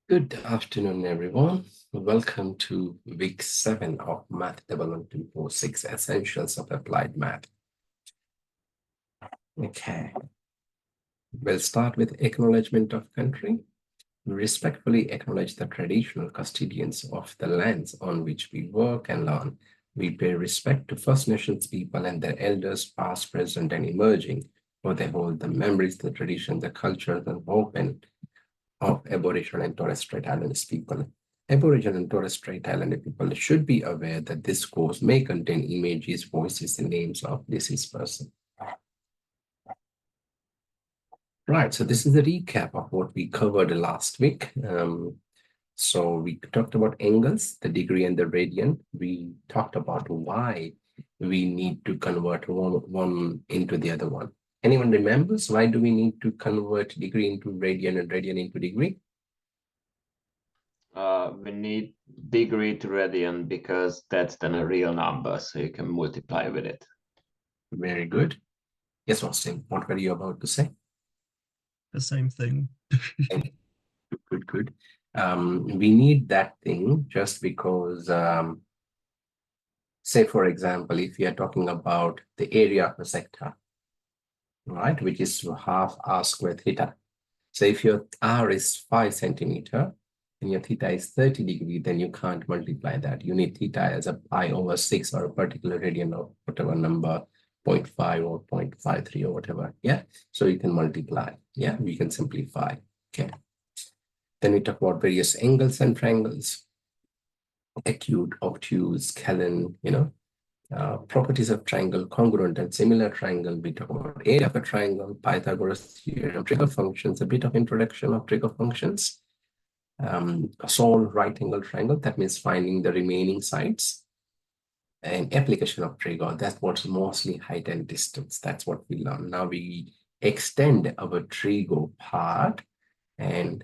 Good afternoon, everyone. Welcome to week 7 of MATH11246 Essentials of Applied Math. Okay, we'll start with acknowledgement of country. We respectfully acknowledge the traditional custodians of the lands on which we work and learn. We pay respect to First Nations people and their elders, past, present, and emerging, for they hold the memories, the traditions, the cultures, and hope of Aboriginal and Torres Strait Islanders people. Aboriginal and Torres Strait Islander people should be aware that this course may contain images, voices, and names of deceased person. Right, so this is a recap of what we covered last week. So we talked about angles, the degree and the radian. We talked about why we need to convert one into the other one. Anyone remembers why do we need to convert degree into radian and radian into degree? We need degree to radian because that's then a real number, so you can multiply with it. Very good. Yes, Austin, what were you about to say? The same thing. Good. We need that thing just because, say, for example, if you're talking about the area of a sector, right, which is half r squared theta. So if your r is 5 centimeter and your theta is 30 degrees, then you can't multiply that. You need theta as a pi over 6 or a particular radian of whatever number, 0.5 or 0.53 or whatever. Yeah, so you can multiply. Yeah, we can simplify. Okay. Then we talk about various angles and triangles, acute, obtuse, scalene, properties of triangle, congruent and similar triangle. We talk about area of a triangle, Pythagoras theorem, trig functions, a bit of introduction of trig functions, solve right angle triangle, that means finding the remaining sides, and application of trig, that's what's mostly height and distance. That's what we learn. Now we extend our trigo part and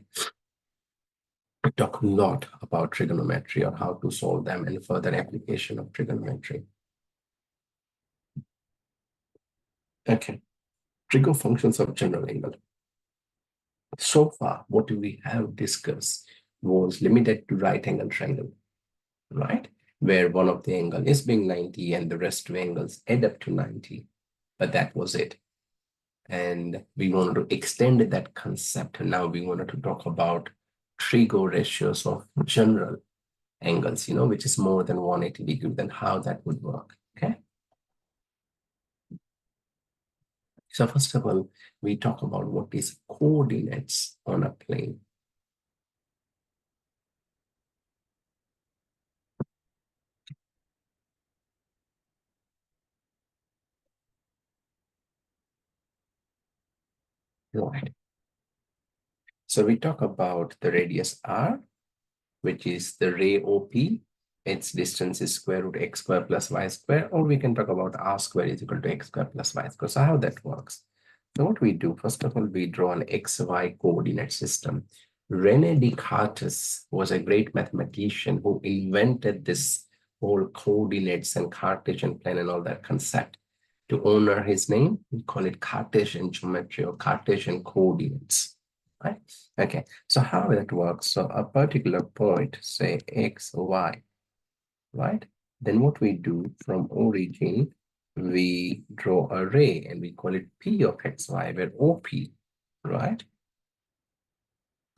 talk a lot about trigonometry or how to solve them and further application of trigonometry. Okay, trig functions of general angle. So far, what we have discussed was limited to right angle triangle, right? Where one of the angle is being 90 and the rest of angles add up to 90. But that was it. And we wanted to extend that concept. And now we wanted to talk about trigo ratios of general angles, which is more than 180 degrees, then how that would work, okay? So first of all, we talk about what is coordinates on a plane. Right. So we talk about the radius r, which is the ray OP. Its distance is square root x square plus y square, or we can talk about r square is equal to x square plus y square. So how that works? So what we do, first of all, we draw an xy coordinate system. René Descartes was a great mathematician who invented this whole coordinates and Cartesian plane and all that concept. To honor his name, we call it Cartesian geometry or Cartesian coordinates. Right? Okay, so how that works? So a particular point, say x, y, right? Then what we do from origin, we draw a ray and we call it P of xy, where OP, right?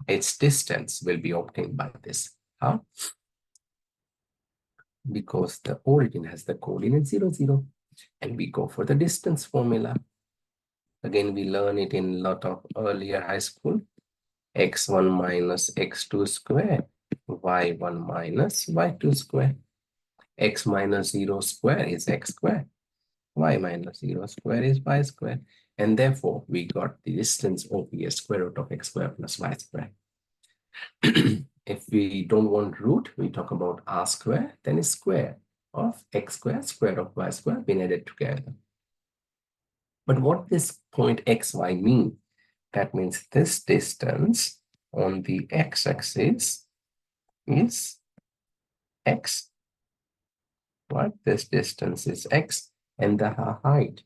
Its distance will be obtained by this. How? Because the origin has the coordinate 0, 0, and we go for the distance formula. Again, we learn it in a lot of earlier high school. x1 minus x2 square, y1 minus y2 square. X minus 0 square is x square. Y minus 0 square is y square. And therefore, we got the distance OP as square root of x square plus y square. If we don't want root, we talk about r square, then it's square of x square, square of y square being added together. But what this point xy mean? That means this distance on the x-axis is x, right? This distance is x, and the height,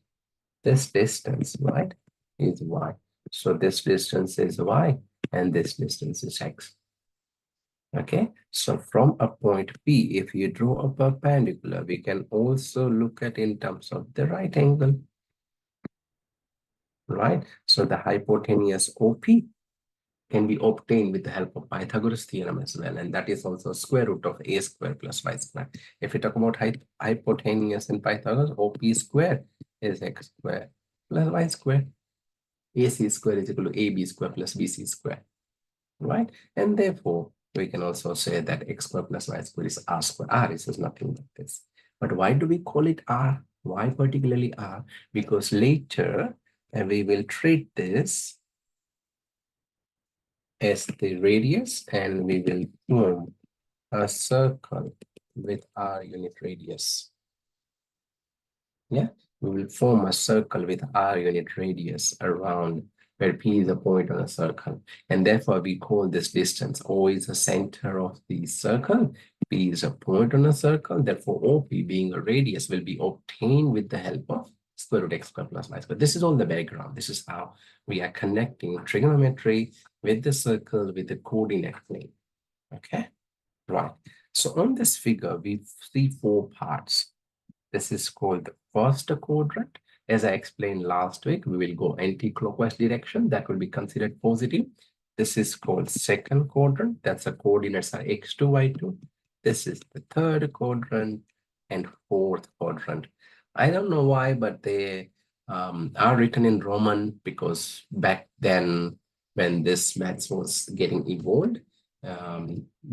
this distance, right, is y. So this distance is y, and this distance is x. Okay, so from a point P, if you draw a perpendicular, we can also look at in terms of the right angle, right? So the hypotenuse OP can be obtained with the help of Pythagoras theorem as well, and that is also square root of a square plus y square. If we talk about hypotenuse in Pythagoras, OP square is x square plus y square. AC square is equal to AB square plus BC square, right? And therefore, we can also say that x square plus y square is r square. R is nothing but this. But why do we call it r? Why particularly r? Because later we will treat this as the radius, and we will form a circle with r unit radius. Yeah, we will form a circle with r unit radius around where P is a point on a circle. And therefore, we call this distance O is the center of the circle. P is a point on a circle. Therefore, OP being a radius will be obtained with the help of square root x square plus y square. This is all the background. This is how we are connecting trigonometry with the circle with the coordinate plane. Okay, right. So on this figure, we see 4 parts. This is called the first quadrant. As I explained last week, we will go anti-clockwise direction. That will be considered positive. This is called second quadrant. That's the coordinates are x2, y2. This is the third quadrant and fourth quadrant. I don't know why, but they are written in Roman because back then when this maths was getting evolved,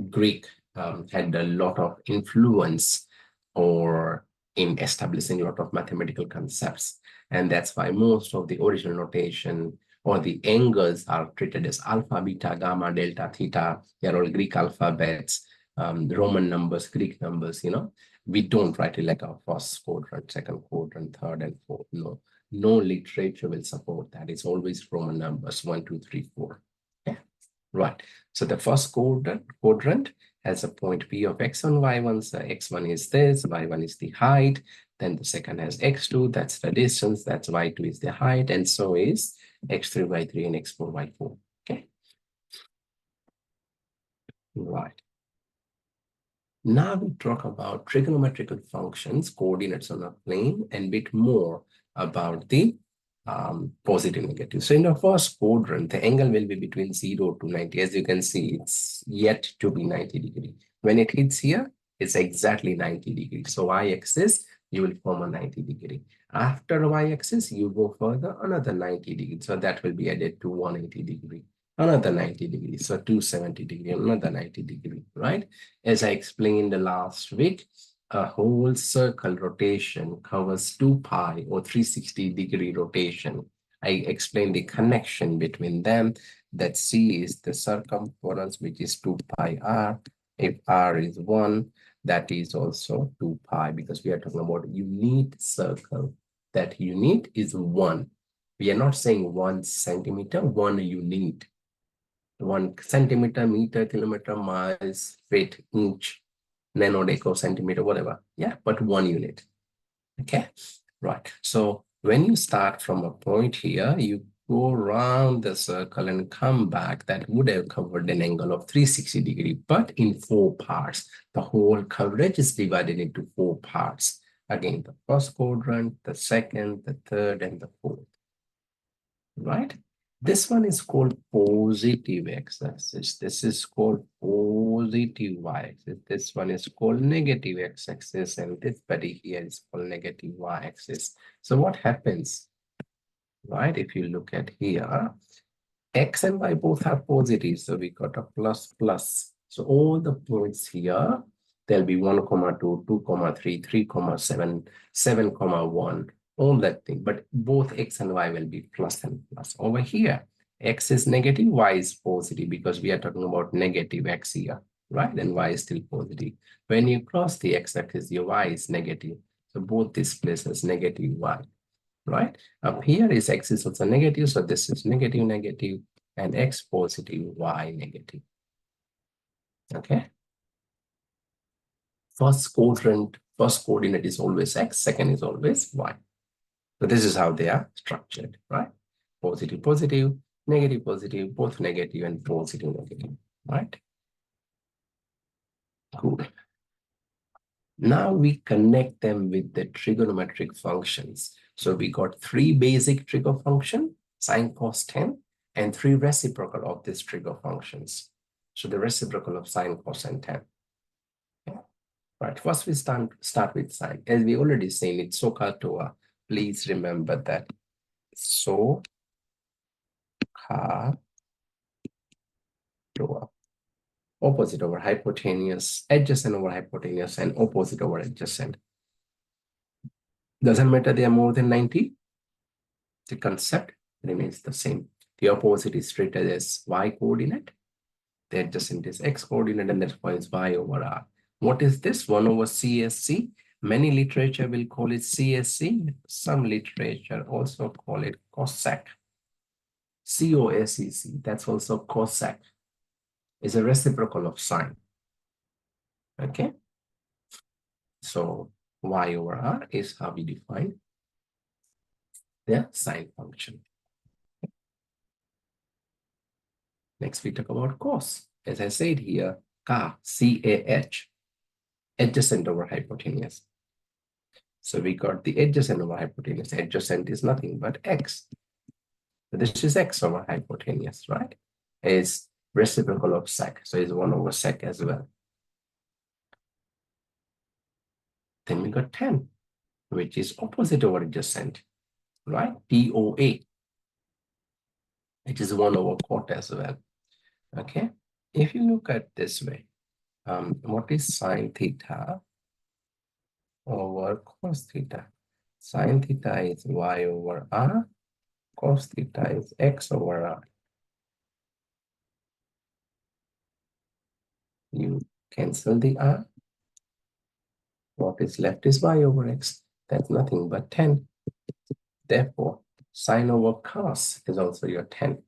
Greek had a lot of influence or in establishing a lot of mathematical concepts. And that's why most of the original notation or the angles are treated as alpha, beta, gamma, delta, theta. They're all Greek alphabets, Roman numbers, Greek numbers, you know. We don't write it like our first quadrant, second quadrant, third and fourth. No, no literature will support that. It's always Roman numbers, 1, 2, 3, 4. Yeah, right. So the first quadrant has a point P of x1, y1. So x1 is this, y1 is the height. Then the second has x2, that's the distance, that's y2 is the height, and so is x3, y3, and x4, y4. Okay. Right. Now we talk about trigonometrical functions, coordinates on a plane, and a bit more about the positive, negative. So in the first quadrant, the angle will be between 0 to 90. As you can see, it's yet to be 90 degrees. When it hits here, it's exactly 90 degrees. So y-axis, you will form a 90 degree. After y-axis, you go further, another 90 degrees. So that will be added to 180 degree. Another 90 degrees, so 270 degree, another 90 degree, right? As I explained the last week, a whole circle rotation covers 2 pi or 360 degree rotation. I explained the connection between them, that C is the circumference, which is 2 pi r. If r is 1, that is also 2 pi, because we are talking about unit circle. That unit is 1. We are not saying 1 centimeter, 1 unit. 1 centimeter, meter, kilometer, miles, feet, inch, nanodeco, centimeter, whatever. Yeah, but 1 unit. Okay, right. So when you start from a point here, you go around the circle and come back. That would have covered an angle of 360 degree, but in 4 parts. The whole coverage is divided into 4 parts. Again, the first quadrant, the second, the third, and the fourth. Right? This one is called positive x-axis. This is called positive y-axis. This one is called negative x-axis, and this buddy here is called negative y-axis. So what happens, right? If you look at here, x and y both have positive, so we got a plus plus. So all the points here, there'll be 1, 2, 2, 3, 3, 7, 7, 1. All that thing, but both x and y will be plus and plus. Over here, x is negative, y is positive, because we are talking about negative x here, right? And y is still positive. When you cross the x-axis, your y is negative. So both these places negative y, right? Up here is x is also negative, so this is negative, negative, and x positive, y negative. Okay. First quadrant, first coordinate is always x, second is always y. So this is how they are structured, right? Positive, positive, negative, positive, both negative and positive, negative, right? Cool. Now we connect them with the trigonometric functions. So we got three basic trig function, sine, cos, tan, and three reciprocal of these trig functions. So the reciprocal of sine, cos, and tan. Okay. Right, first we start with sine. As we already seen, it's SOHCAHTOA. Please remember that. SOHCAHTOA. Opposite over hypotenuse, adjacent over hypotenuse, and opposite over adjacent. Doesn't matter they are more than 90. The concept remains the same. The opposite is treated as y coordinate. The adjacent is x coordinate, and therefore is y over r. What is this? 1 over CSC. Many literature will call it CSC. Some literature also call it cosec. COSEC. That's also cosec. Is a reciprocal of sine. Okay. So y over r is how we define the sine function. Next, we talk about cos. As I said here, C-A-H, adjacent over hypotenuse. So we got the adjacent over hypotenuse. Adjacent is nothing but x. So this is x over hypotenuse, right? Is reciprocal of sec. So it's 1 over sec as well. Then we got tan, which is opposite over adjacent, right? TOA. It is 1 over cot as well. Okay. If you look at this way, what is sine theta over cos theta? Sine theta is y over r, cos theta is x over r. You cancel the r. What is left is y over x. That's nothing but 10. Therefore, sine over cos is also your 10.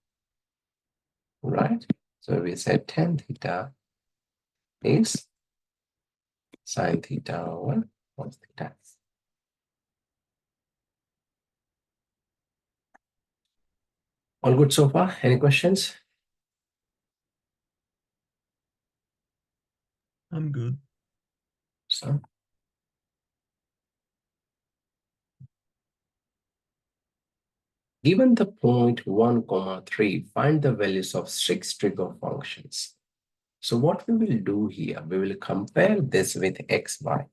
Right? So we said tan theta is sine theta over cos theta. All good so far? Any questions? I'm good. So, given the point 1, 3, find the values of 6 trig functions. So what we will do here, we will compare this with xy.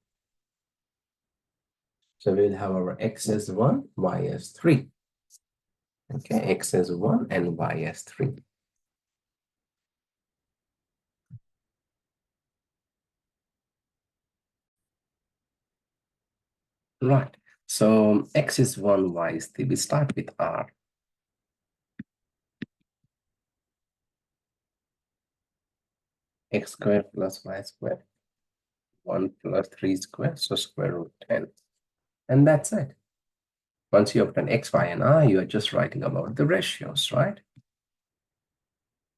So we'll have our x as 1, y as 3. Okay, x as 1 and y as 3. Right. So x is 1, y is 3. We start with r. X squared plus y squared. 1 plus 3 squared, so square root 10. And that's it. Once you obtain x, y, and r, you are just writing about the ratios, right?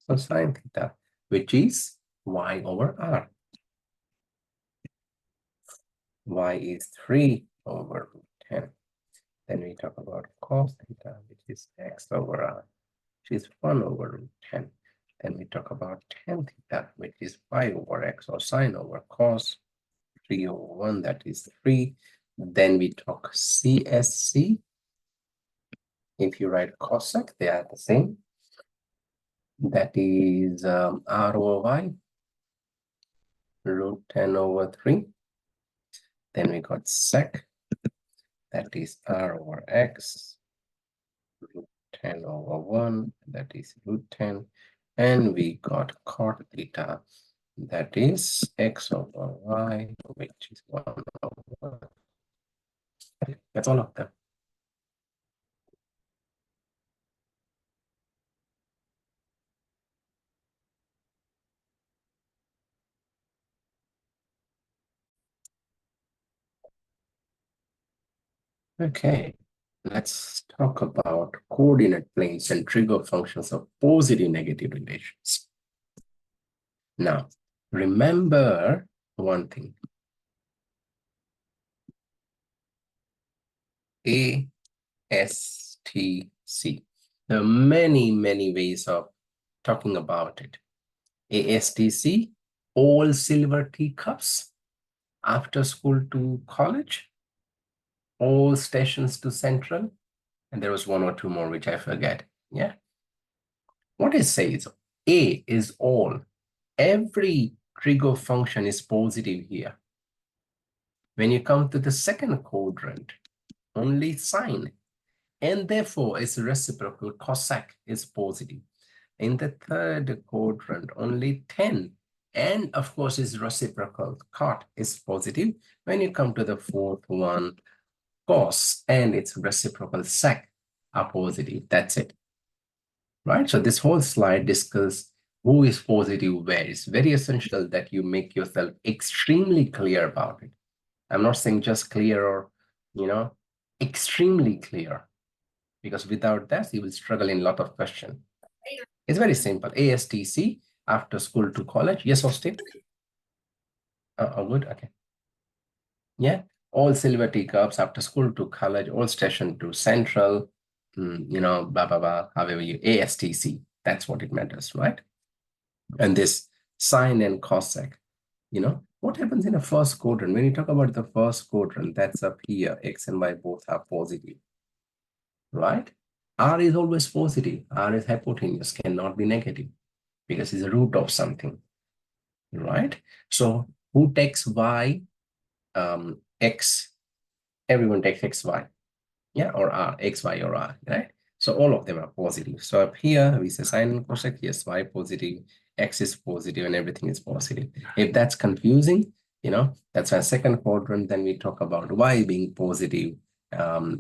So sine theta, which is y over r. Y is 3 over root 10. Then we talk about cos theta, which is x over r, which is 1 over root 10. Then we talk about tan theta, which is y over x, or sine over cos, 3 over 1, that is 3. Then we talk CSC. If you write cosec, they are the same. That is r over y, root 10 over 3. Then we got sec, that is r over x, root 10 over 1, that is root 10. And we got cot theta, that is x over y, which is 1 over. That's all of them. Okay, let's talk about coordinate planes and trig functions of positive negative relations. Now, remember one thing. ASTC. There are many ways of talking about it. ASTC all silver teacups, after school to college, all stations to central, and there was one or two more which I forget. Yeah. What it says, A is all. Every trig function is positive here. When you come to the second quadrant, only sine, and therefore its reciprocal cosec is positive. In the third quadrant, only 10, and of course its reciprocal cot is positive. When you come to the fourth one, cos and its reciprocal sec are positive. That's it. Right? So this whole slide discusses who is positive where. It's very essential that you make yourself extremely clear about it. I'm not saying just clear or, extremely clear, because without that, you will struggle in a lot of questions. It's very simple. ASTC, after school to college. Yes, Austin? Oh, good. Okay. Yeah. All silver teacups after school to college, all station to central, blah, blah, blah, however you, ASTC. That's what it matters, right? And this sine and cosec, what happens in the first quadrant? When you talk about the first quadrant, that's up here, X and Y both are positive, right? R is always positive. R is hypotenuse, cannot be negative because it's a root of something, right? So who takes Y, X? Everyone takes X, Y, yeah, or R, X, Y, or R, right? So all of them are positive. So up here, we say sine and cosec, yes, Y positive, X is positive, and everything is positive. If that's confusing, that's our second quadrant. Then we talk about Y being positive.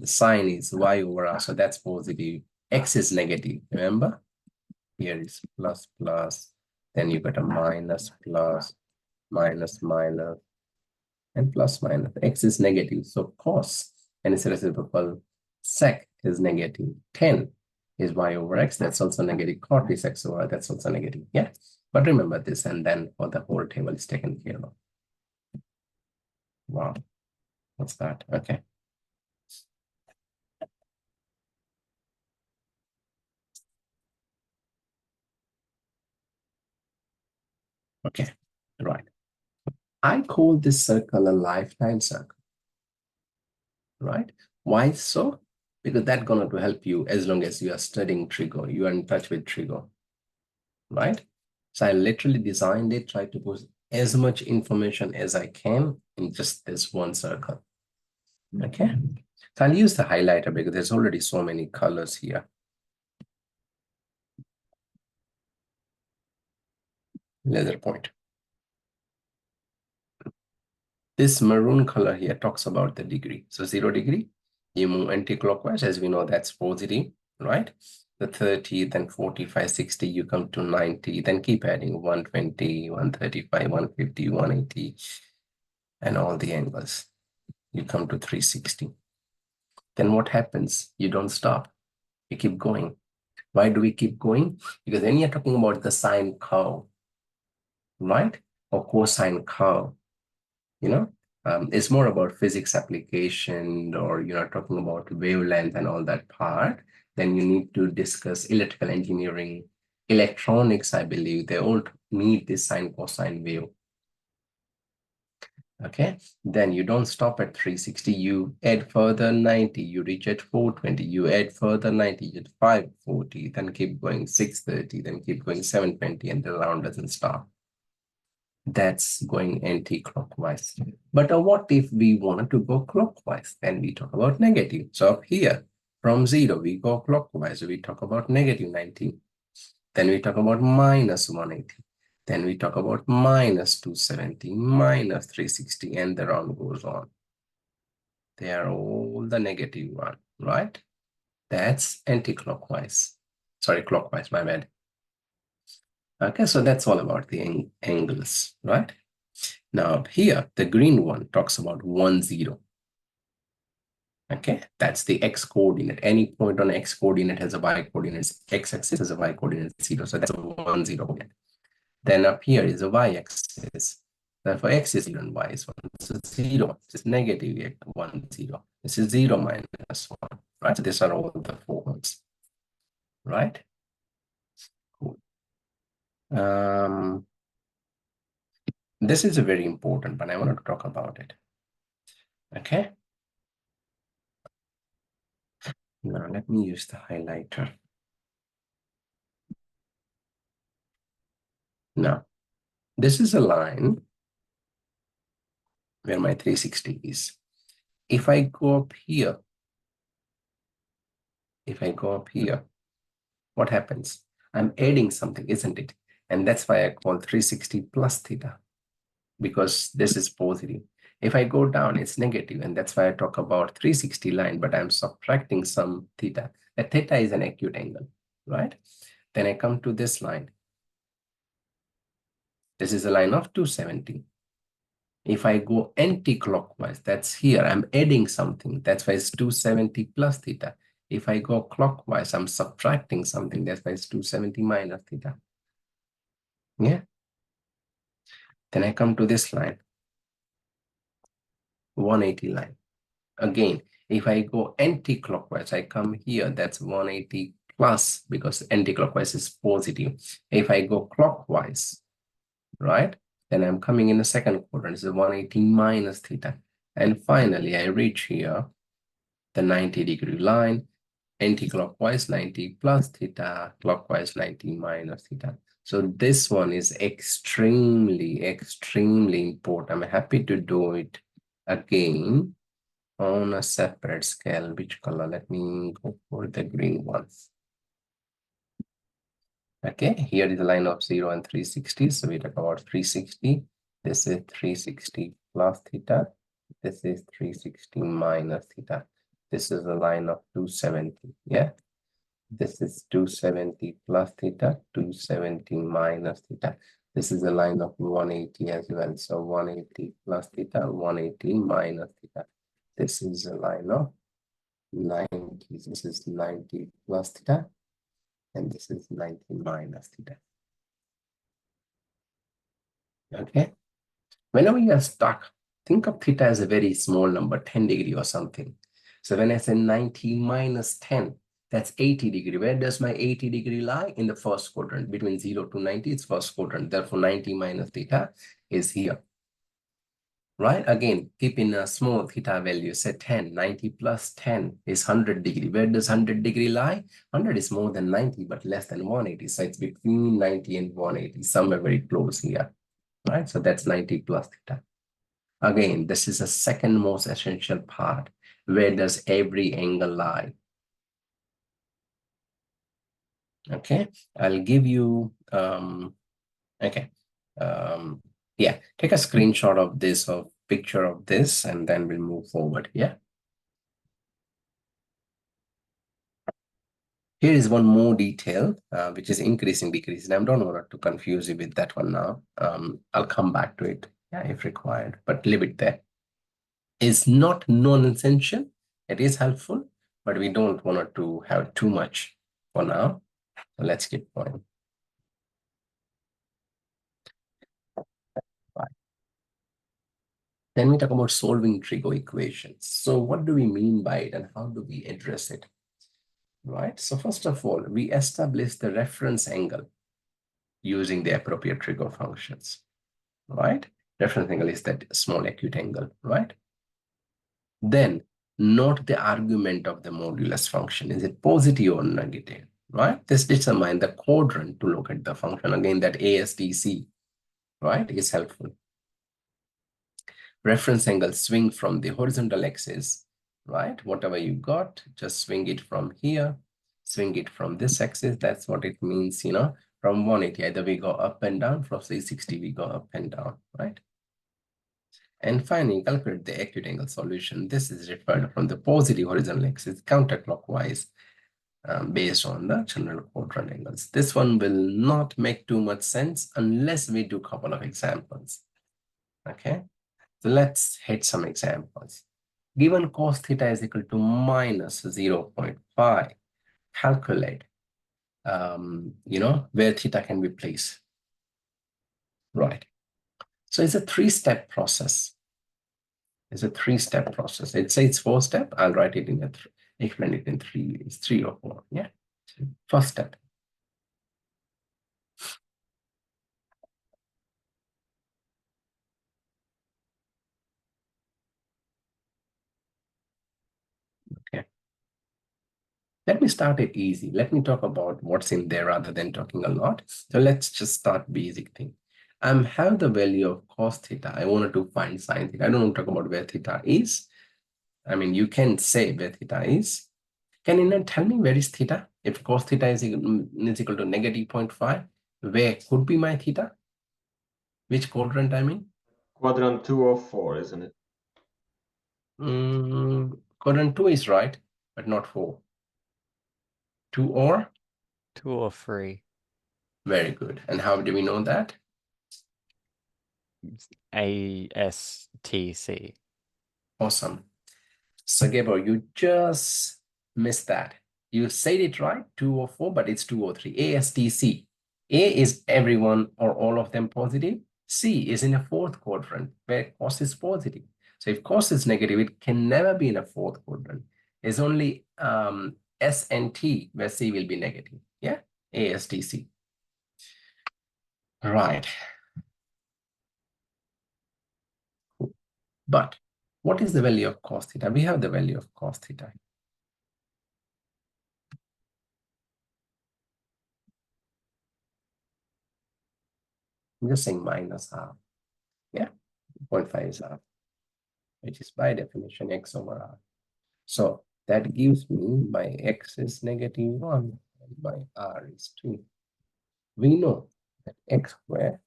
Sine is Y over R, so that's positive. X is negative, remember? Here is plus, plus. Then you got a minus, plus, minus, minus, and plus, minus. X is negative, so cos and its reciprocal sec is negative. 10 is Y over X, that's also negative. Cot is X over Y, that's also negative. Yeah, but remember this, and then for the whole table is taken care of. Wow, what's that? Okay. Okay, right. I call this circle a lifetime circle, right? Why so? Because that's going to help you as long as you are studying Trigo, you are in touch with Trigo, right? So I literally designed it, try to put as much information as I can in just this one circle. Okay, so I'll use the highlighter because there's already so many colors here. Laser point. This maroon color here talks about the degree. So 0 degree, you move anti-clockwise, as we know that's positive, right? The 30, then 45, 60, you come to 90, then keep adding 120, 135, 150, 180, and all the angles. You come to 360. Then what happens? You don't stop. You keep going. Why do we keep going? Because then you're talking about the sine curve, right? Or cosine curve, it's more about physics application, or you're talking about wavelength and all that part. Then you need to discuss electrical engineering, electronics, I believe. They all need this sine cosine wave. Okay, then you don't stop at 360, you add further 90, you reach at 420, you add further 90, you get 540, then keep going 630, then keep going 720, and the round doesn't stop. That's going anti-clockwise. But what if we wanted to go clockwise? Then we talk about negative. So up here, from 0, we go clockwise. We talk about negative 90. Then we talk about minus 180. Then we talk about minus 270, minus 360, and the round goes on. They are all the negative one, right? That's anti-clockwise. Sorry, clockwise, my bad. Okay, so that's all about the angles, right? Now here, the green one talks about 1, 0. Okay, that's the x coordinate. Any point on x coordinate has a y coordinate. X-axis has a y coordinate 0. So that's a 1, 0 coordinate. Then up here is a y-axis. Therefore, x is 0 and y is 1. So 0 is negative 1, 0. This is 0 minus 1, right? So these are all the forms, right? Cool. This is a very important, but I wanted to talk about it. Okay. Now let me use the highlighter. Now, this is a line where my 360 is. If I go up here, what happens? I'm adding something, isn't it? And that's why I call 360 plus theta, because this is positive. If I go down, it's negative, and that's why I talk about 360 line, but I'm subtracting some theta. That theta is an acute angle, right? Then I come to this line. This is a line of 270. If I go anti-clockwise, that's here, I'm adding something. That's why it's 270 plus theta. If I go clockwise, I'm subtracting something. That's why it's 270 minus theta. Yeah. Then I come to this line, 180 line. Again, if I go anti-clockwise, I come here, that's 180 plus, because anti-clockwise is positive. If I go clockwise, right, then I'm coming in the second quadrant, it's 180 minus theta. And finally, I reach here, the 90-degree line, anti-clockwise 90 plus theta, clockwise 90 minus theta. So this one is extremely, extremely important. I'm happy to do it again on a separate scale. Which color? Let me go for the green one. Okay, here is the line of 0 and 360. So we talk about 360. This is 360 plus theta. This is 360 minus theta. This is a line of 270. Yeah. This is 270 plus theta, 270 minus theta. This is a line of 180 as well. So 180 plus theta, 180 minus theta. This is a line of 90. This is 90 plus theta. And this is 90 minus theta. Okay. Whenever you are stuck, think of theta as a very small number, 10 degree or something. So when I say 90 minus 10, that's 80 degree. Where does my 80 degree lie? In the first quadrant. Between 0 to 90, it's first quadrant. Therefore, 90 minus theta is here. Right? Again, keep in a small theta value, say 10. 90 plus 10 is 100 degree. Where does 100 degree lie? 100 is more than 90, but less than 180. So it's between 90 and 180, somewhere very close here. Right? So that's 90 plus theta. Again, this is the second most essential part. Where does every angle lie? Okay, I'll give you, okay. Yeah, take a screenshot of this or picture of this, and then we'll move forward. Yeah. Here is one more detail, which is increasing, decreasing. I don't want to confuse you with that one now. I'll come back to it, yeah, if required, but leave it there. It's not non-essential. It is helpful, but we don't want to have too much for now. So let's keep going. Then we talk about solving trig equations. So what do we mean by it and how do we address it? Right. So first of all, we establish the reference angle using the appropriate trig functions. Right. Reference angle is that small acute angle. Right. Then note the argument of the modulus function. Is it positive or negative? Right. This determines the quadrant to look at the function. Again, that ASTC, right, is helpful. Reference angle swing from the horizontal axis, right? Whatever you got, just swing it from here, swing it from this axis. That's what it means, you know, from 180, either we go up and down, from 360, we go up and down, right? And finally, calculate the acute angle solution. This is referred from the positive horizontal axis counterclockwise based on the general quadrant angles. This one will not make too much sense unless we do a couple of examples, okay? So let's hit some examples. Given cos theta is equal to minus 0.5, calculate, where theta can be placed. Right. So it's a three-step process. It's a three-step process. It says it's four-step. I'll write it in explain it in three. It's 3 or 4. Yeah. First step. Let me start it easy. Let me talk about what's in there rather than talking a lot. So let's just start basic thing. Have the value of cos theta. I wanted to find sin theta. I don't want to talk about where theta is. I mean, you can say where theta is. Can you not tell me where is theta? If cos theta is equal to negative 0.5, where could be my theta? Which quadrant I mean? Quadrant 2 or 4, isn't it? Quadrant 2 is right, but not 4. 2 or? 2 or 3. Very good. And how do we know that? ASTC. Awesome. So Gabriel, you just missed that. You said it right, 2 or 4, but it's 2 or 3. ASTC. A is everyone or all of them positive. C is in a fourth quadrant where cos is positive. So if cos is negative, it can never be in a fourth quadrant. It's only S and T where C will be negative. Yeah, ASTC. Right. But what is the value of cos theta? We have the value of cos theta. I'm just saying minus half. Yeah, 0.5 is half, which is by definition x over r. So that gives me my x is negative 1 and my r is 2. We know that x squared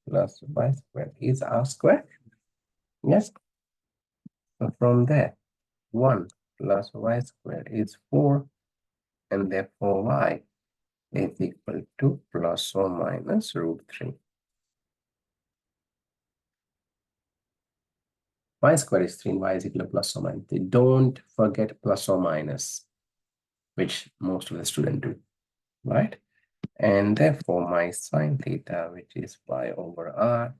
plus y squared is r squared. Yes. So from there, 1 plus y squared is 4, and therefore y is equal to plus or minus root 3. Y squared is 3 and y is equal to plus or minus. Don't forget plus or minus, which most of the students do, right? And therefore my sine theta, which is y over r,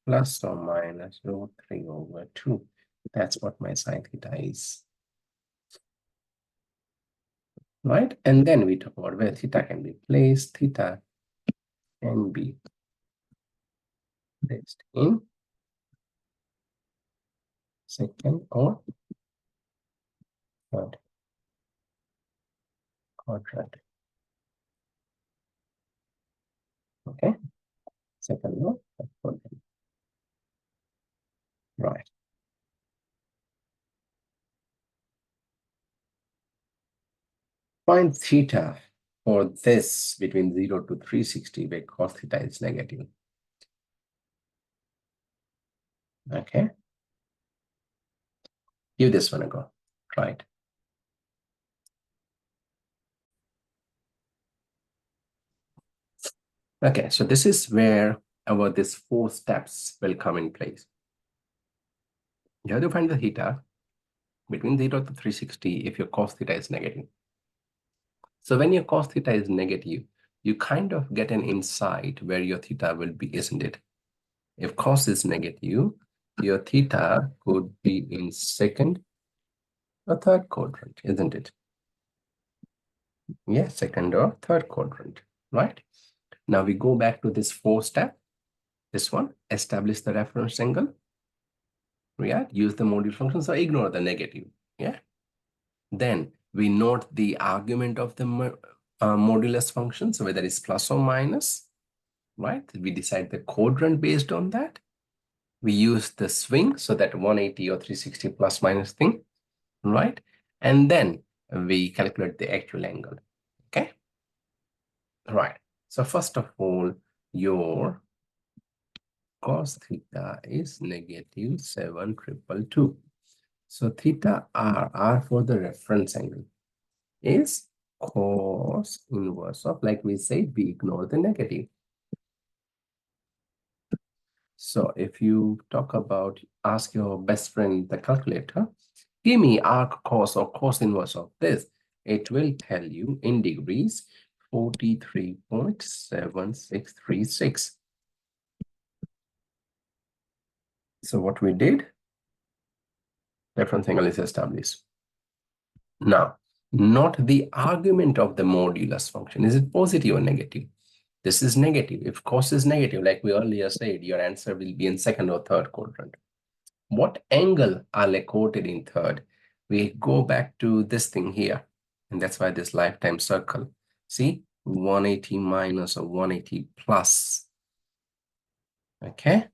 plus or minus root 3 over 2. That's what my sine theta is. Right? And then we talk about where theta can be placed. Theta can be placed in second or third quadrant. Okay? Second or third quadrant. Right. Find theta for this between 0 to 360 where cos theta is negative. Okay. Give this one a go. Try it. Okay, so this is where these 4 steps will come in place. You have to find the theta between 0 to 360 if your cos theta is negative. So when your cos theta is negative, you kind of get an insight where your theta will be, isn't it? If cos is negative, your theta could be in second or third quadrant, isn't it? Yeah, second or third quadrant, right? Now we go back to this 4 step. This one, establish the reference angle. Yeah, use the module function, so ignore the negative. Yeah. Then we note the argument of the modulus function, so whether it's plus or minus, right? We decide the quadrant based on that. We use the swing, so that 180 or 360 plus minus thing, right? And then we calculate the actual angle. Okay. Right. So first of all, your cos theta is negative 7,222. So theta r for the reference angle is cos inverse of, like we said, we ignore the negative. So if you talk about, ask your best friend, the calculator, give me arc cos or cos inverse of this, it will tell you in degrees 43.7636. So what we did, reference angle is established. Now, not the argument of the modulus function. Is it positive or negative? This is negative. If cos is negative, like we earlier said, your answer will be in second or third quadrant. What angle are like quoted in third? We go back to this thing here. And that's why this lifetime circle. See, 180 minus or 180 plus. Okay.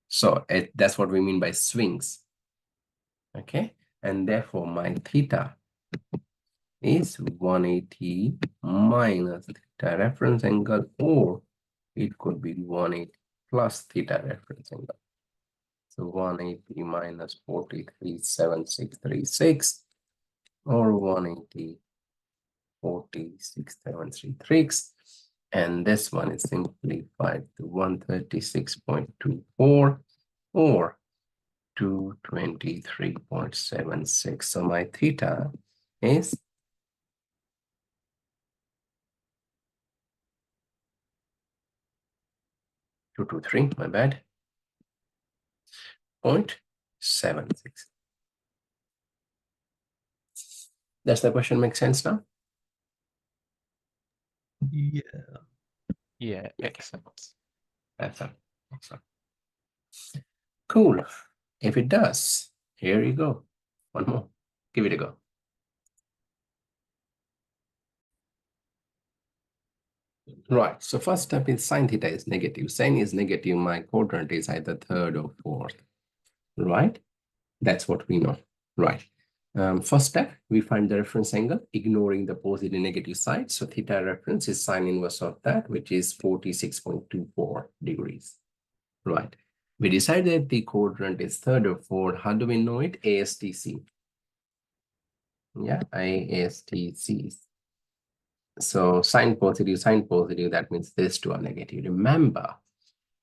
So that's what we mean by swings. Okay. And therefore, my theta is 180 minus theta reference angle, or it could be 180 plus theta reference angle. So 180 minus 43.7636 or 180 46.736. And this one is simplified to 136.24 or 223.76. So my theta is 223, my bad, 0.76. Does the question make sense now? Yeah. Yeah, excellent. Excellent. Excellent. Cool. If it does, here you go. One more. Give it a go. Right. So first step is sine theta is negative. Sine is negative. My quadrant is either third or fourth. Right? That's what we know. Right. First step, we find the reference angle, ignoring the positive negative side. So theta reference is sine inverse of that, which is 46.24 degrees. Right. We decided the quadrant is third or fourth. How do we know it? ASTC. Yeah, ASTC. So sine positive, that means these two are negative. Remember,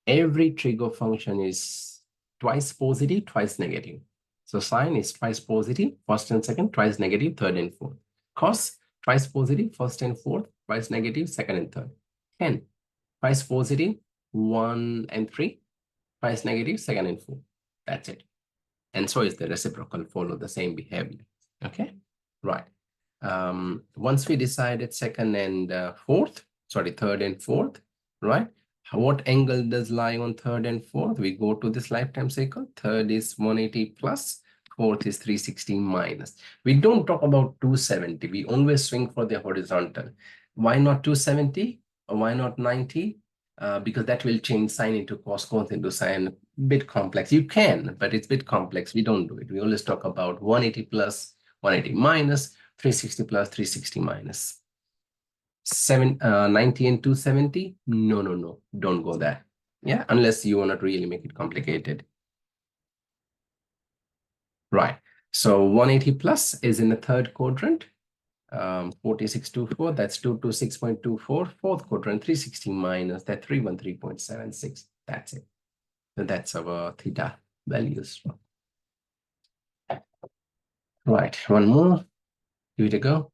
every trig function is twice positive, twice negative. So sine is twice positive, first and second, twice negative, third and fourth. Cos, twice positive, first and fourth, twice negative, second and third. Tan, twice positive, 1 and 3, twice negative, second and fourth. That's it. And so is the reciprocal, follow the same behavior. Okay, right. Once we decided second and third and fourth, right? What angle does lie on third and fourth? We go to this lifetime cycle. Third is 180 plus, fourth is 360 minus. We don't talk about 270. We always swing for the horizontal. Why not 270? Or why not 90? Because that will change sine into cos, cos into sine. Bit complex. You can, but it's a bit complex. We don't do it. We always talk about 180 plus, 180 minus, 360 plus, 360 minus. 90 and 270? No. Don't go there. Yeah, unless you want to really make it complicated. Right. So 180 plus is in the third quadrant. 4624, that's 226.24. Fourth quadrant, 360 minus that 313.76. That's it. So that's our theta values. Right. One more. Give it a go.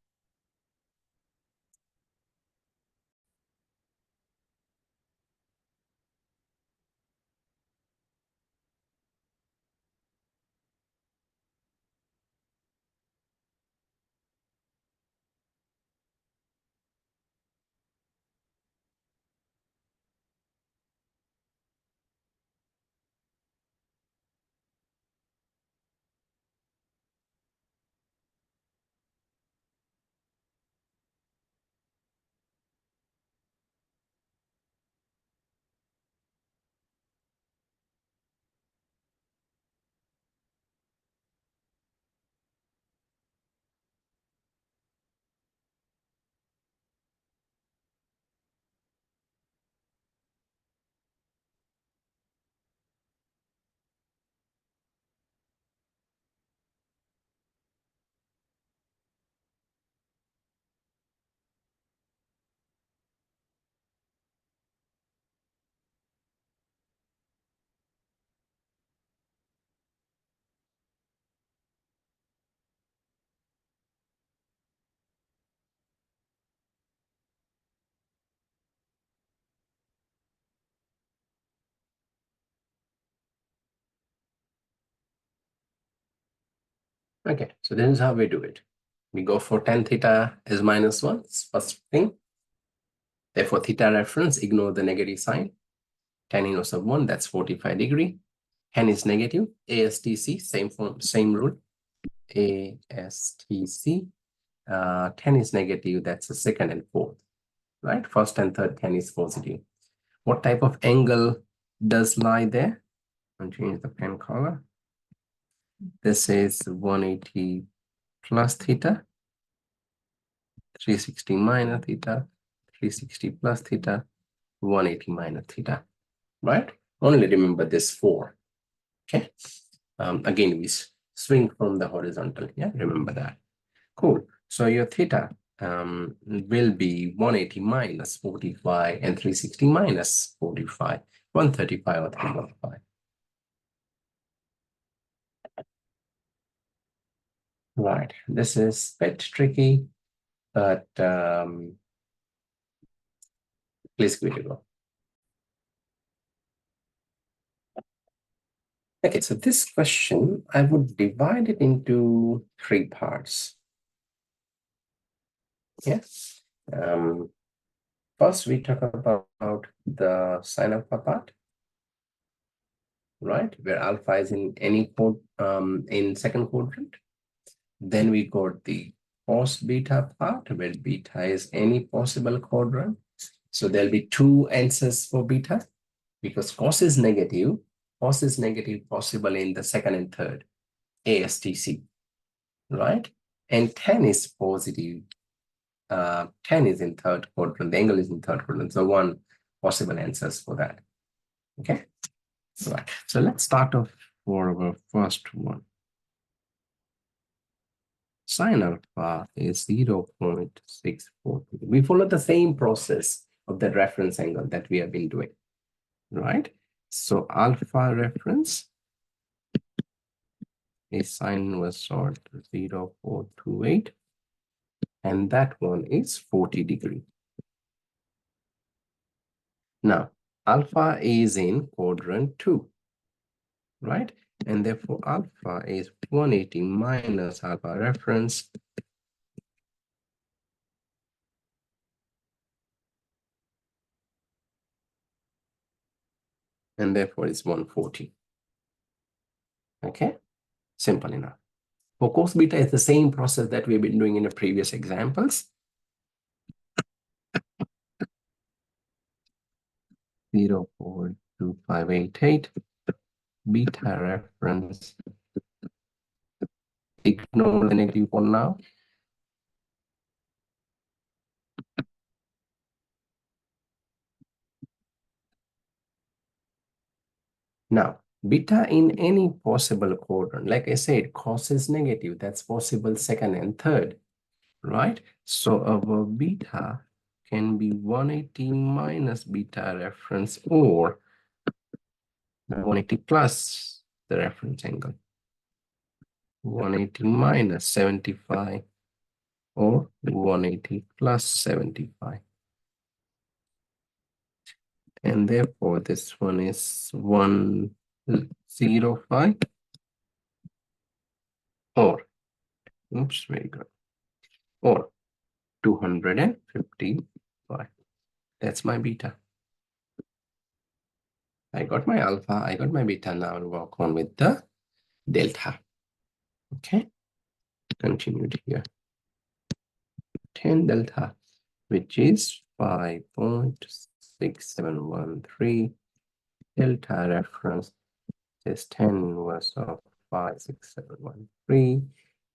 Okay, so this is how we do it. We go for tan theta is minus 1, first thing. Therefore, theta reference, ignore the negative sign. Tan inverse of 1, that's 45 degree. Tan is negative. ASTC, same rule. ASTC. 10 is negative, that's the second and fourth, right? First and third 10 is positive. What type of angle does lie there? I'll change the pen color. This is 180 plus theta, 360 minus theta, 360 plus theta, 180 minus theta, right? Only remember this 4, okay? Again, we swing from the horizontal, yeah, remember that. Cool, so your theta will be 180 minus 45 and 360 minus 45, 135 or 315. Right, this is a bit tricky, but please give it a go. Okay, so this question, I would divide it into 3 parts. Yes. First, we talk about the sine alpha part, right? Where alpha is in any in second quadrant. Then we got the cos beta part, where beta is any possible quadrant. So there'll be 2 answers for beta, because cos is negative possible in the second and third, ASTC, right? And 10 is positive. 10 is in third quadrant, the angle is in third quadrant. So 1 possible answers for that. Okay, right. So let's start off for our first one. Sine alpha is 0.64. We follow the same process of the reference angle that we have been doing, right? So alpha reference is sine inverse of 0.428, and that one is 40 degrees. Now, alpha is in quadrant 2, right? And therefore, alpha is 180 minus alpha reference. And therefore, it's 140. Okay, simple enough. For cos beta, it's the same process that we've been doing in the previous examples. 0.2588 beta reference. Ignore the negative for now. Now, beta in any possible quadrant, like I said, cos is negative, that's possible second and third, right? So our beta can be 180 minus beta reference, or 180 plus the reference angle. 180 minus 75 or 180 plus 75. And therefore, this one is 105 or, oops, very good, or 255. That's my beta. I got my alpha, I got my beta. Now I'll work on with the delta. Okay, continued here. 10 delta, which is 5.6713. Delta reference is 10 inverse of 56713,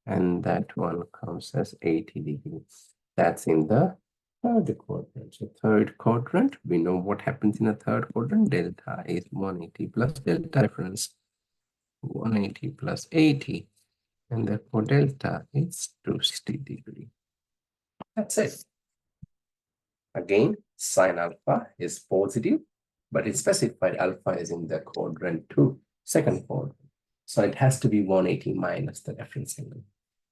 and that one comes as 80 degrees. That's in the third quadrant. So third quadrant, we know what happens in the third quadrant. Delta is 180 plus delta reference, 180 plus 80, and therefore delta is 260 degrees. That's it. Again, sine alpha is positive, but it's specified alpha is in the quadrant 2, second quadrant. So it has to be 180 minus the reference angle.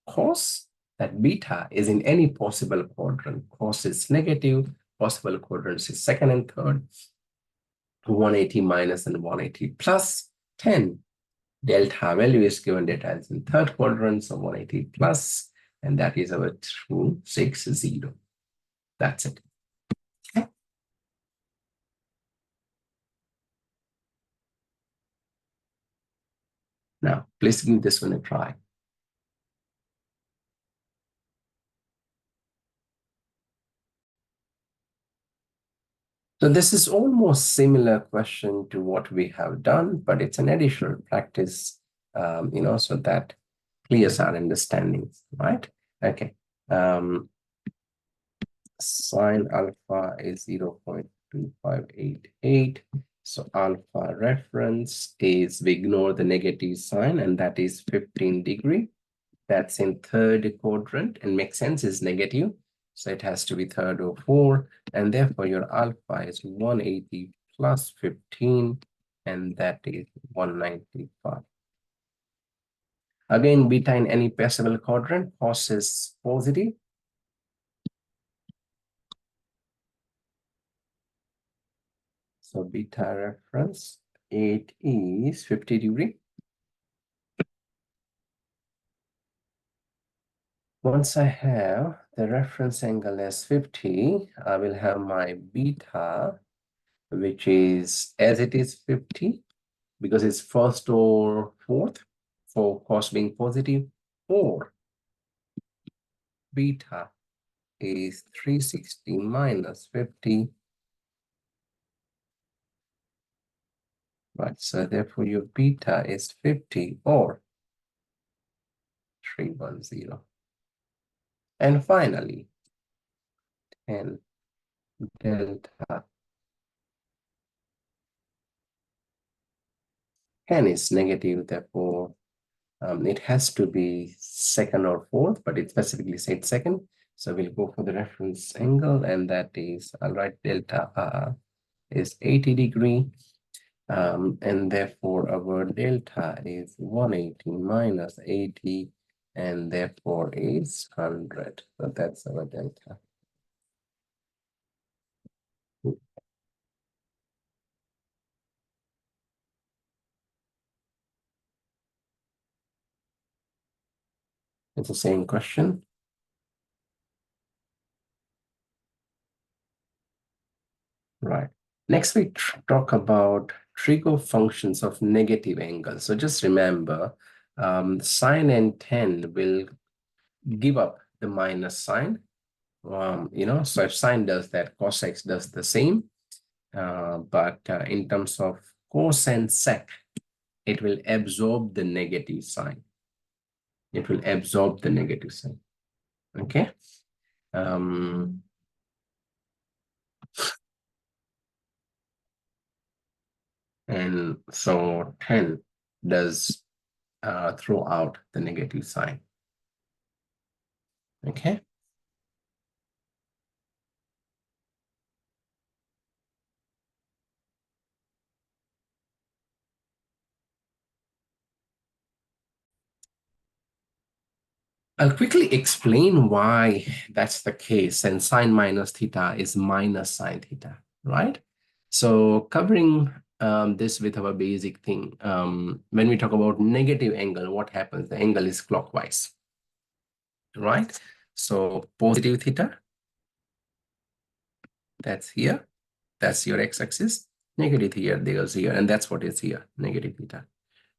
Cos, that beta is in any possible quadrant. Cos is negative, possible quadrants is second and third. 180 minus and 180 plus 10. Delta value is given, data is in third quadrant, so 180 plus, and that is our 260. That's it. Okay. Now, please give this one a try. So this is almost similar question to what we have done, but it's an additional practice, so that clears our understanding, right? Okay. Sine alpha is 0.2588. So alpha reference is, we ignore the negative sign, and that is 15 degree. That's in third quadrant, and makes sense, is negative. So it has to be third or fourth, and therefore your alpha is 180 plus 15, and that is 195. Again, beta in any possible quadrant, cos is positive. So beta reference, it is 50 degree. Once I have the reference angle as 50, I will have my beta, which is, as it is 50, because it's first or fourth, for cos being positive, or beta is 360 minus 50. Right, so therefore your beta is 50 or 310. And finally, 10 delta. 10 is negative, therefore it has to be second or fourth, but it specifically said second. So we'll go for the reference angle, and that is, I'll write delta R is 80 degree. And therefore our delta is 180 minus 80, and therefore is 100. So that's our delta. It's the same question. Right. Next, we talk about trig functions of negative angles. So just remember, sine and tan will give up the minus sign. So if sine does that, cos x does the same. But in terms of cos and sec, it will absorb the negative sign. It will absorb the negative sign. Okay. And so 10 does throw out the negative sign. Okay. I'll quickly explain why that's the case, and sine minus theta is minus sine theta, right? So covering this with our basic thing, when we talk about negative angle, what happens? The angle is clockwise, right? So positive theta, that's here, that's your x-axis. Negative theta, there's here, and that's what is here, negative theta,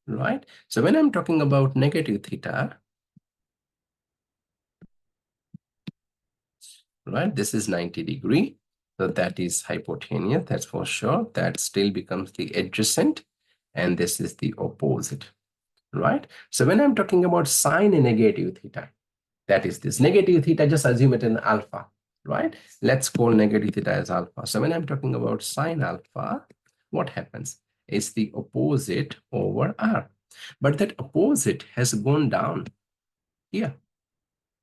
right? So when I'm talking about negative theta, right, this is 90 degree. So that is hypotenuse, that's for sure. That still becomes the adjacent, and this is the opposite, right? So when I'm talking about sine and negative theta, that is this negative theta, just assume it in alpha, right? Let's call negative theta as alpha. So when I'm talking about sine alpha, what happens? It's the opposite over r. But that opposite has gone down here.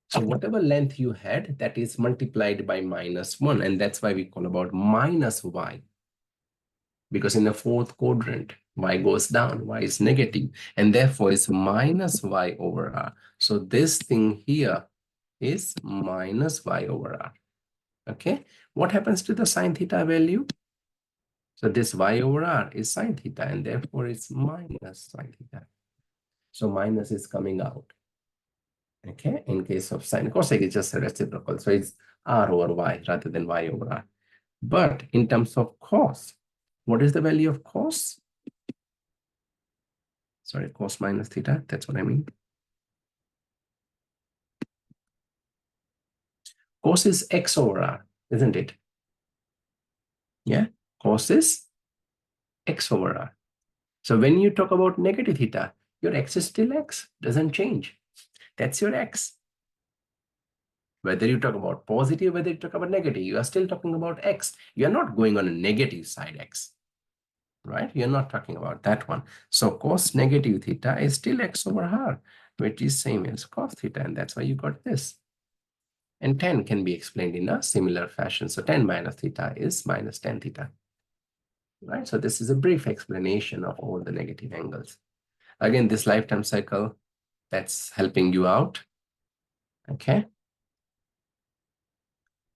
So whatever length you had, that is multiplied by -1. And that's why we call about minus y. Because in the fourth quadrant, y goes down, y is negative, and therefore it's minus y over r. So this thing here is minus y over r. Okay, what happens to the sine theta value? So this y over r is sine theta, and therefore it's minus sine theta. So minus is coming out. Okay, in case of sine, cosec is just a reciprocal, so it's r over y rather than y over r. But in terms of cos, what is the value of cos? Sorry, cos minus theta, that's what I mean. Cos is x over r, isn't it? Yeah, cos is x over r. So when you talk about negative theta, your x is still x, doesn't change. That's your x. Whether you talk about positive, whether you talk about negative, you are still talking about x. You're not going on a negative side x, right? You're not talking about that one. So cos negative theta is still x over r, which is same as cos theta, and that's why you got this. And tan can be explained in a similar fashion. So tan minus theta is minus tan theta, right? So this is a brief explanation of all the negative angles. Again, this lifetime cycle, that's helping you out, okay?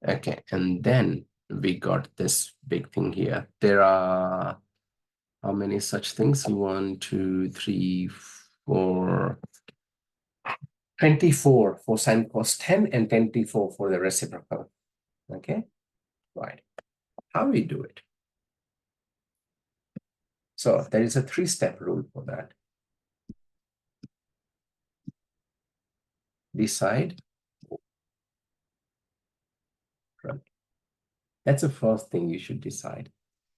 Okay, and then we got this big thing here. There are how many such things? 1, 2, 3, 4, 24 for sine cos 10 and 24 for the reciprocal. Okay, right. How we do it? So there is a 3-step rule for that. Decide. That's the first thing you should decide.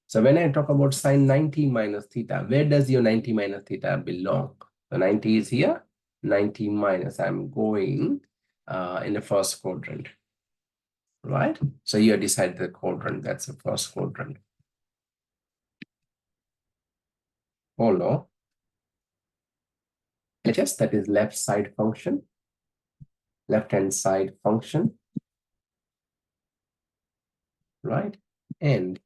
So when I talk about sine 90 minus theta, where does your 90 minus theta belong? So 90 is here, 90 minus, I'm going in the first quadrant, right? So you decide the quadrant, that's the first quadrant. Follow. HS, that is left side function, left-hand side function, right? And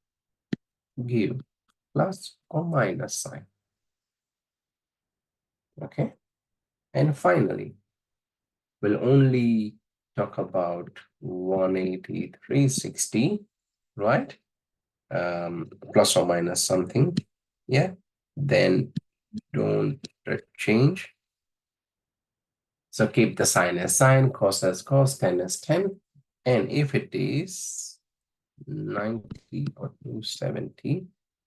give plus or minus sign. Okay. And finally, we'll only talk about 180, 360, right? Plus or minus something. Yeah. Then don't change. So keep the sign as sign, cos as cos, 10 as 10. And if it is 90 or 270,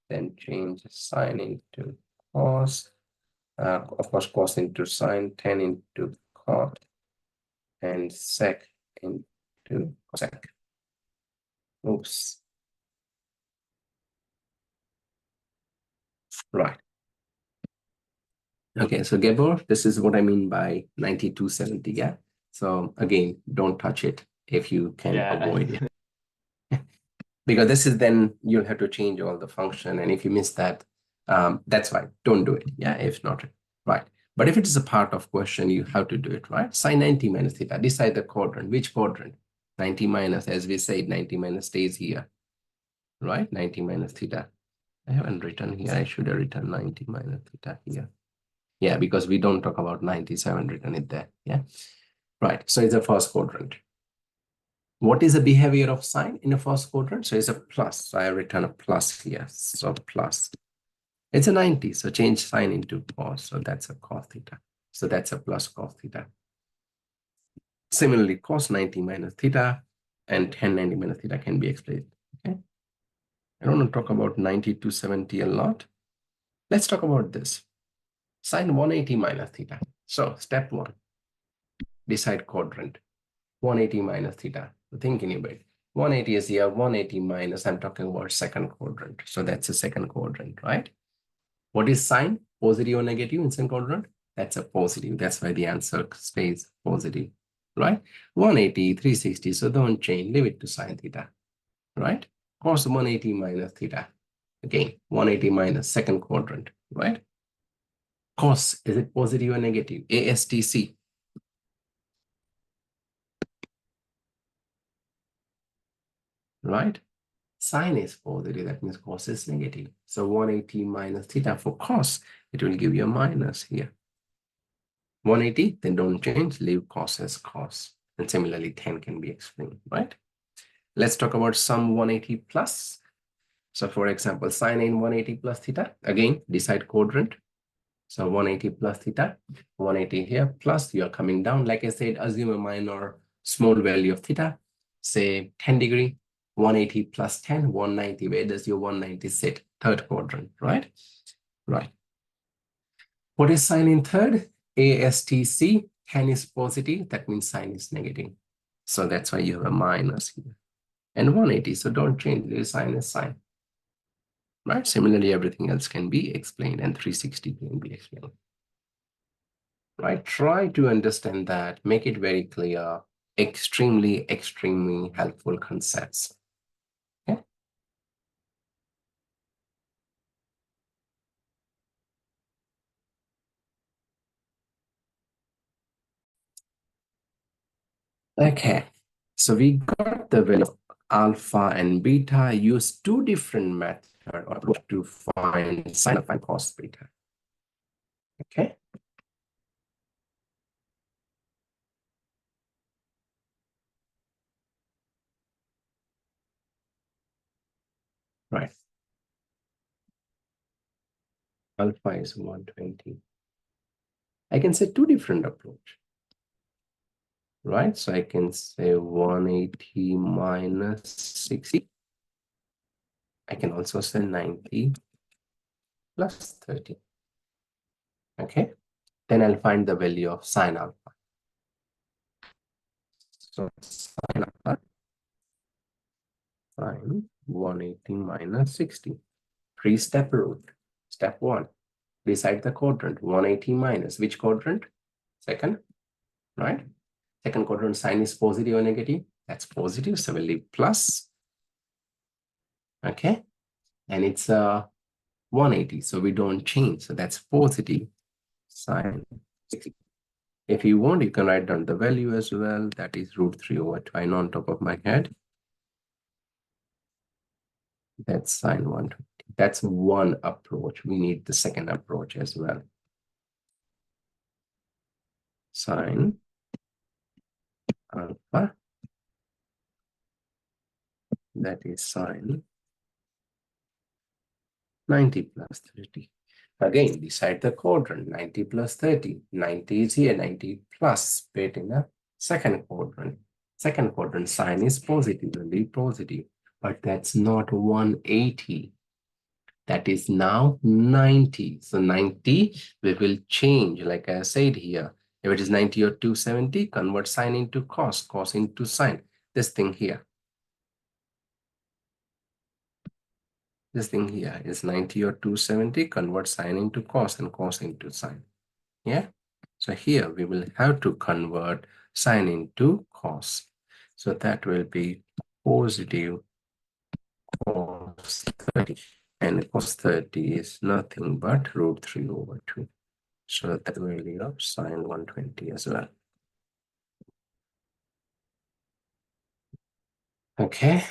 then change sine into cos. Of course, cos into sine, 10 into cot, and sec into cosec. Oops. Right. Okay, so Gabor, this is what I mean by 9270, yeah? So again, don't touch it if you can avoid it. Because this is then you'll have to change all the function. And if you miss that, that's why don't do it. Yeah, if not, right. But if it is a part of question, you have to do it, right? Sine 90 minus theta, decide the quadrant. Which quadrant? 90 minus, as we said, 90 minus stays here, right? 90 minus theta. I haven't written here. I should have written 90 minus theta here. Yeah, because we don't talk about 90, so I haven't written it there. Yeah, right. So it's a first quadrant. What is the behavior of sine in the first quadrant? So it's a plus. So I have written a plus here. So plus. It's a 90. So change sine into cos. So that's a cos theta. So that's a plus cos theta. Similarly, cos 90 minus theta and tan 90 minus theta can be explained. Okay. I don't want to talk about 90 to 70 a lot. Let's talk about this. Sine 180 minus theta. So step 1, decide quadrant. 180 minus theta. Thinking about it. 180 is here, 180 minus, I'm talking about second quadrant. So that's a second quadrant, right? What is sign? Positive or negative in second quadrant? That's a positive. That's why the answer stays positive, right? 180, 360. So don't change, leave it to sine theta, right? Cos 180 minus theta. Again, 180 minus second quadrant, right? Cos, is it positive or negative? ASTC. Right? Sine is positive, that means cos is negative. So 180 minus theta for cos, it will give you a minus here. 180, then don't change, leave cos as cos. And similarly, tan can be explained, right? Let's talk about some 180 plus. So for example, sine in 180 plus theta, again, decide quadrant. So 180 plus theta, 180 here, plus you are coming down. Like I said, assume a minor small value of theta, say 10 degree, 180 plus 10, 190. Where does your 190 sit? Third quadrant, right? Right. What is sine in third? ASTC, 10 is positive, that means sine is negative. So that's why you have a minus here. And 180, so don't change, the sine is sine. right? Similarly, everything else can be explained and 360 can be explained. Right? Try to understand that, make it very clear, extremely, extremely helpful concepts. Okay. Okay, so we got the value of alpha and beta, use two different methods to find sine alpha and cos beta. Okay. Right. Alpha is 120. I can say two different approach. Right, so I can say 180 minus 60. I can also say 90 plus 30. Okay, then I'll find the value of sine alpha. So sine alpha, sine 180 minus 60. Three-step rule. Step one, decide the quadrant. 180 minus which quadrant? Second, right? Second quadrant sign is positive or negative? That's positive, so we'll leave plus. Okay, and it's 180, so we don't change, so that's positive sine 60. If you want, you can write down the value as well. That is √3/2. I know on top of my head. That's sine 120. That's one approach. We need the second approach as well. Sine alpha. That is sine 90 plus 30. Again, decide the quadrant. 90 plus 30. 90 is here. 90 plus. Put in the second quadrant. Second quadrant sign is positive. Will be positive. But that's not 180. That is now 90. So 90, we will change, like I said here. If it is 90 or 270, convert sine into cos, cos into sine. This thing here. This thing here is 90 or 270, convert sine into cos and cos into sine. Yeah. So here we will have to convert sine into cos. So that will be positive cos 30. And cos 30 is nothing but √3/2. So that will be of sine 120 as well. Okay.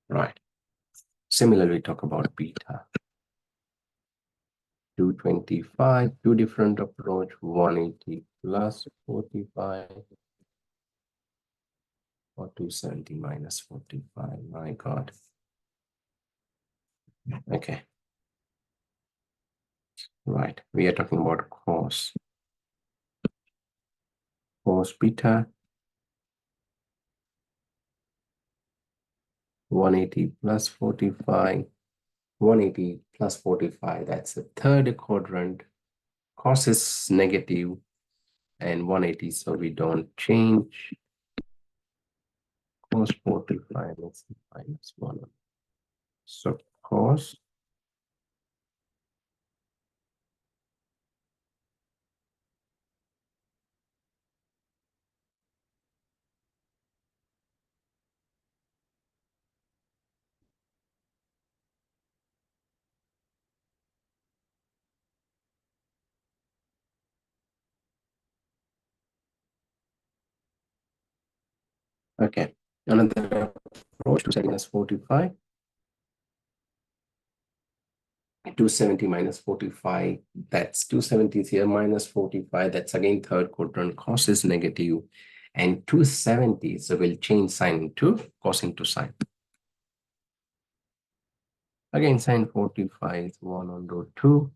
Right. Similarly, we talk about beta. 225, two different approach, 180 plus 45 or 270 minus 45. My God. Okay. Right. We are talking about cos. Cos beta. 180 plus 45. 180 plus 45. That's the third quadrant. Cos is negative and 180, so we don't change. Cos 45 is minus 1. So cos okay. Another approach to minus 45. 270 minus 45. That's 270 is here minus 45. That's again third quadrant. Cos is negative. And 270. So we'll change sign into cos into sine. Again, sine 45 is 1 on √2.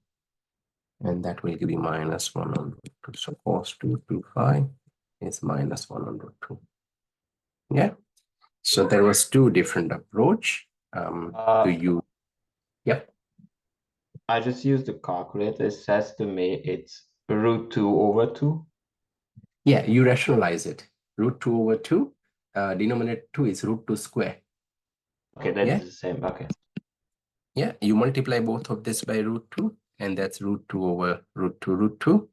And that will give you minus 1 on √2. So cos 225 is minus 1 on √2. Yeah. So there was two different approach to use. Yep. I just used the calculator. It says to me it's √2/2. Yeah, you rationalize it. √2/2. Denominator 2 is √2 square. Okay, that is Yeah. the same. Okay. Yeah, you multiply both of this by √2, and that's √2 over √2,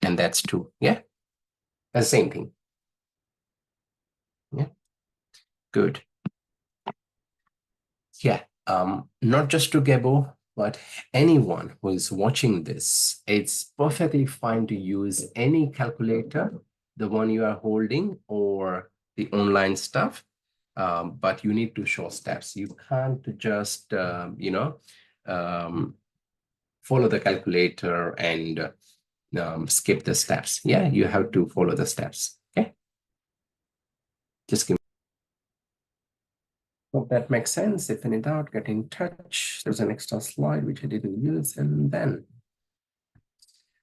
and that's 2. Yeah, the same thing. Yeah, good. Yeah, not just to Gabo, but anyone who is watching this, it's perfectly fine to use any calculator, the one you are holding or the online stuff, but you need to show steps. You can't just, follow the calculator and skip the steps. Yeah, you have to follow the steps. Okay, just give me. Hope that makes sense. If any doubt, get in touch. There's an extra slide which I didn't use, and then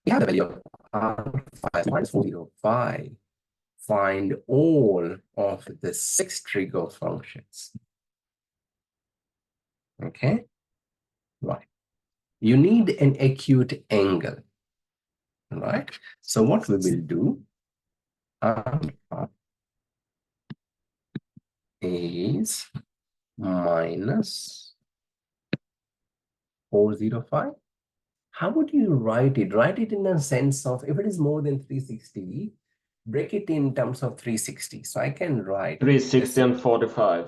we have the value of alpha minus 405. Find all of the 6 trig functions. Okay, right. You need an acute angle. Right. So what we will do, alpha is minus 405. How would you write it? Write it in a sense of, if it is more than 360, break it in terms of 360. So I can write 360 and 45.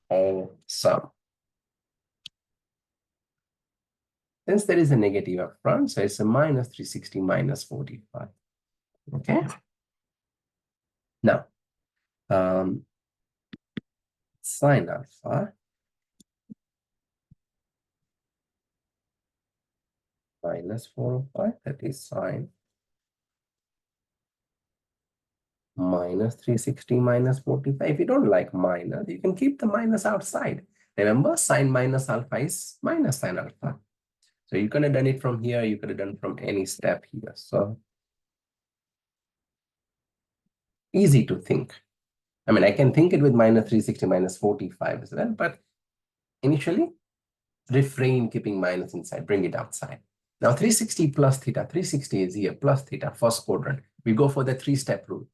Awesome. Since there is a negative up front, so it's a minus 360 minus 45. Okay. Now, sine alpha minus 405, that is sine minus 360 minus 45. If you don't like minus, you can keep the minus outside. Remember, sine minus alpha is minus sine alpha. So you could have done it from here, you could have done from any step here. So easy to think. I mean, I can think it with minus 360 minus 45 as well, but initially refrain keeping minus inside, bring it outside. Now 360 plus theta, 360 is here, plus theta, first quadrant. We go for the 3-step rule.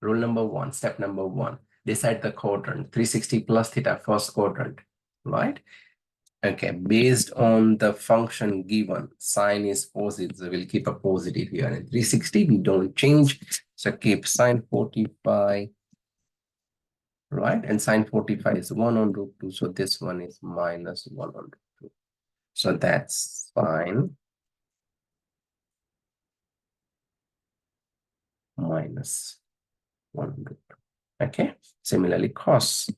Rule number 1, step number 1, decide the quadrant, 360 plus theta, first quadrant, right? Okay, based on the function given, sine is positive, so we'll keep a positive here. And 360, we don't change, so keep sine 45, right? And sine 45 is 1 on √2, so this one is minus 1 on √2. So that's fine. Minus 1 on √2. Okay, similarly, cos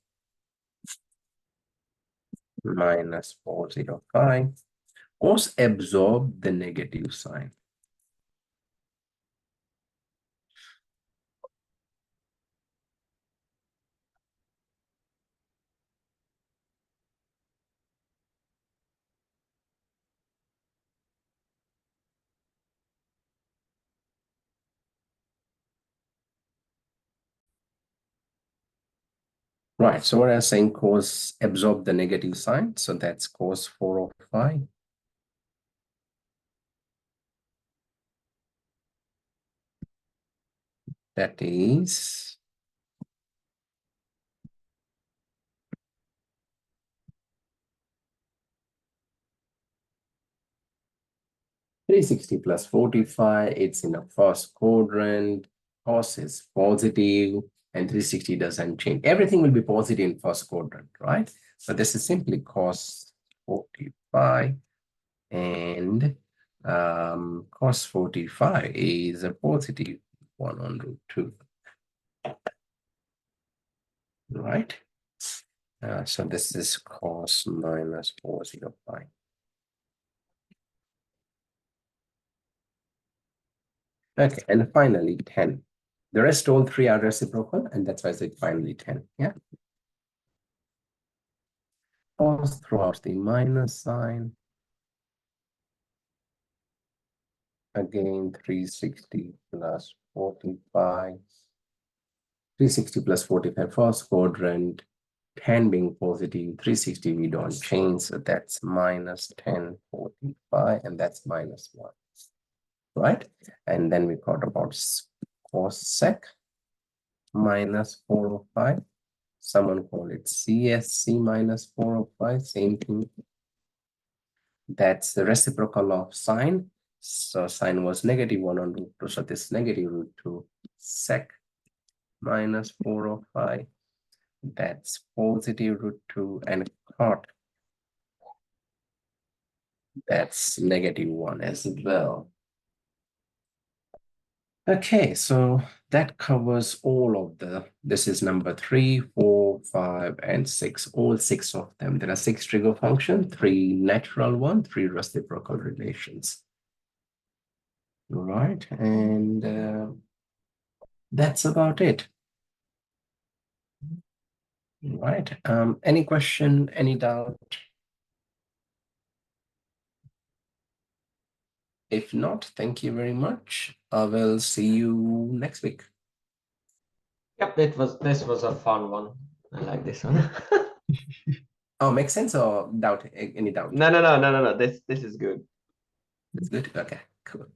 minus 405. Cos absorb the negative sign. Right, so what I'm saying, cos absorb the negative sign, so that's cos 405. That is 360 plus 45, it's in a first quadrant, cos is positive, and 360 doesn't change. Everything will be positive in first quadrant, right? So this is simply cos 45, and cos 45 is a positive 1 on √2, right? So this is cos minus 405. Okay, and finally 10. The rest all 3 are reciprocal, and that's why I said finally 10. Yeah. Cos throughout the minus sign. Again, 360 plus 45. 360 plus 45 first quadrant. 10 being positive, 360 we don't change, so that's minus 1045, and that's minus 1. Right? And then we got about cos sec minus 405. Someone call it CSC minus 405, same thing. That's the reciprocal of sine. So sine was -1 on root 2. So this negative root 2 sec minus 405. That's positive root 2 and cot. That's -1 as well. Okay, so that covers all of this is number 3, 4, 5, and 6, all 6 of them. There are 6 trig functions, 3 natural ones, 3 reciprocal relations. All right, and that's about it. All right, any question, any doubt? If not, thank you very much. I will see you next week. Yep, this was a fun one. I like this one. Oh, makes sense or doubt? Any doubt? No. This is good. It's good. Okay, cool.